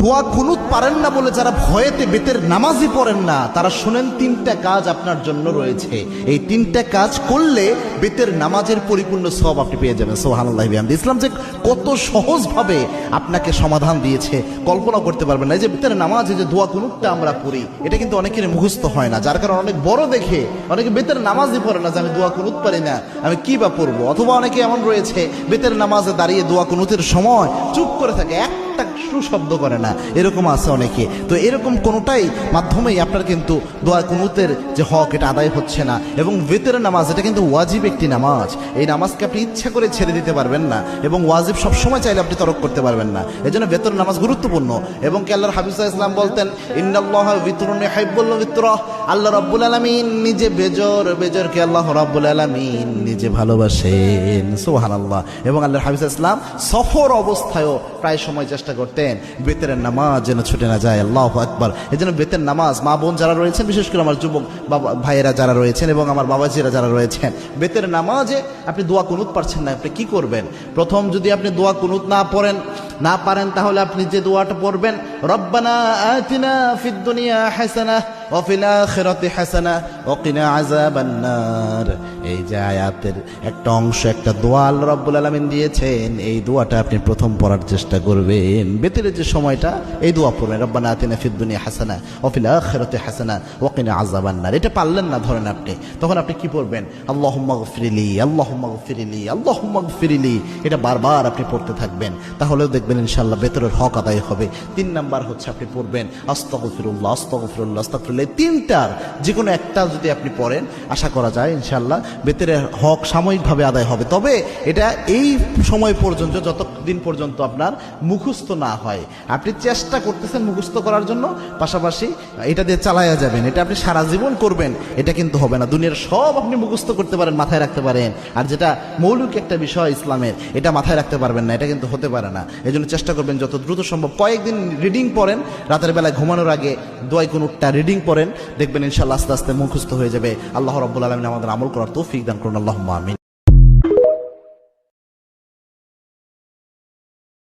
দোয়া কুনুত পারেন না বলে যারা ভয়েতে বেতের নামাজই পড়েন না, তারা শুনেন তিনটা কাজ আপনার জন্য রয়েছে। এই তিনটা কাজ করলে বেতের নামাজের পরিপূর্ণ সওয়াব আপনি পেয়ে যাবেন। সুবহানাল্লাহি বিহামদি। ইসলাম যে কত সহজভাবে আপনাকে সমাধান দিয়েছে কল্পনা করতে পারবেন না। এই যে বেতের নামাজে যে দোয়া কুনুতটা আমরা পড়ি, এটা কিন্তু অনেকের মুখস্থ হয় না, যার কারণে অনেক বড় দেখে অনেকে বেতের নামাজই পড়ে না যে আমি দোয়া কুনুত পারি না, আমি কি বা পড়বো। অথবা অনেকে এমন রয়েছে বেতের নামাজে দাঁড়িয়ে দোয়া কুনুতের সময় চুপ করে থাকে, একটা শব্দ করে না, এরকম আছে অনেকে। তো এরকম কোনোটাই মাধ্যমেই আপনার কিন্তু দোয়া কুনুতের যে হক এটা আদায় হচ্ছে না। এবং বেতের নামাজ এটা কিন্তু ওয়াজিব একটি নামাজ, এই নামাজকে আপনি ইচ্ছা করে ছেড়ে দিতে পারবেন না, এবং ওয়াজিব সবসময় চাইলে আপনি তরক করতে পারবেন না। এই জন্য বেতের নামাজ গুরুত্বপূর্ণ। এবং কি আল্লাহর হাবিব সাল্লাল্লাহু আলাইহি ওয়াসাল্লাম বলতেন, ইন্নাল্লাহা বিতরুন ইউহিব্বুল বিতরা, আল্লাহ রাব্বুল আলামিন নিজে বেজরকে আল্লাহ রাব্বুল আলামিন নিজে ভালোবাসেন। সুবহানাল্লাহ। এবং আল্লাহর হাবিব সাল্লাল্লাহু আলাইহি ওয়াসাল্লাম সফর অবস্থায়ও প্রায় সময় চেষ্টা করতেন বেতের নামাজ যেন ছুটে না যায়। আল্লাহু আকবার। এই জন্য বেতের নামাজ মা বোন যারা রয়েছেন, বিশেষ করে আমার যুবক বাবা ভাইয়েরা যারা রয়েছেন এবং আমার বাবাজিরা যারা রয়েছেন, বেতের নামাজে আপনি দোয়া কুনুত পারছেন না, আপনি কি করবেন? প্রথম যদি আপনি দোয়া কুনুত না পারেন তাহলে আপনি যে দোয়াটা পড়বেন, রব্বানা আতিনা ফিদ দুনিয়া হাসানাহ ওয়া ফিল আখিরাতি হাসানাহ ওয়া কিনা আযাবান নার। এই যে আয়াতের একটা অংশ, একটা দোয়া আল্লাহ রাব্বুল আলামিন দিয়েছেন, এই দোয়াটা আপনি প্রথম পড়ার চেষ্টা করবেন। বেতের যে সময়টা এই দোয়া পড়বেন, রব্বানা আতিনা ফিদ দুনিয়া হাসানাহ ওয়া ফিল আখিরাতি হাসানাহ ওয়া কিনা আযাবান নার। এটা পারলেন না ধরেন আপনি, তখন আপনি কি পড়বেন? আল্লাহুম্মা গফিরলি, আল্লাহুম্মা গফিরলি, আল্লাহুম্মা গফিরলি। এটা বারবার আপনি পড়তে থাকবেন, তাহলেও দেখবেন ইনশাআল্লাহ বেতরের হক আদায় হবে। 3 নাম্বার হচ্ছে আপনি পড়বেন আস্তাগফিরুল্লাহ, আস্তাগফিরুল্লাহ, আস্তাগফিরুল্লাহ। তিনটার যে কোনো একটা যদি আপনি পড়েন, আশা করা যায় ইনশাআল্লাহ বেতরের হক সাময়িকভাবে আদায় হবে। তবে এটা এই সময় পর্যন্ত, যতদিন পর্যন্ত আপনার মুখস্থ না হয়। আপনি চেষ্টা করতেছেন মুখস্থ করার জন্য, পাশাপাশি এটা দিয়ে চালায়া যাবেন। এটা আপনি সারা জীবন করবেন, এটা কিন্তু হবে না। দুনিয়ার সব আপনি মুখস্থ করতে পারেন, মাথায় রাখতে পারেন, আর যেটা মৌলিক একটা বিষয় ইসলামের, এটা মাথায় রাখতে পারবেন না, এটা কিন্তু হতে পারে না। এই জন্য চেষ্টা করবেন যত দ্রুত সম্ভব কয়েকদিন রিডিং পড়েন, রাতের বেলায় ঘুমানোর আগে দোয়া কুনুতটা রিডিং পড়েন, দেখবেন ইনশাআল্লাহ আস্তে আস্তে মুখস্থ হয়ে যাবে। আল্লাহ রাব্বুল আলামিন আমাদের আমল করার তৌফিক দান করুন। আল্লাহুম্মা আমিন।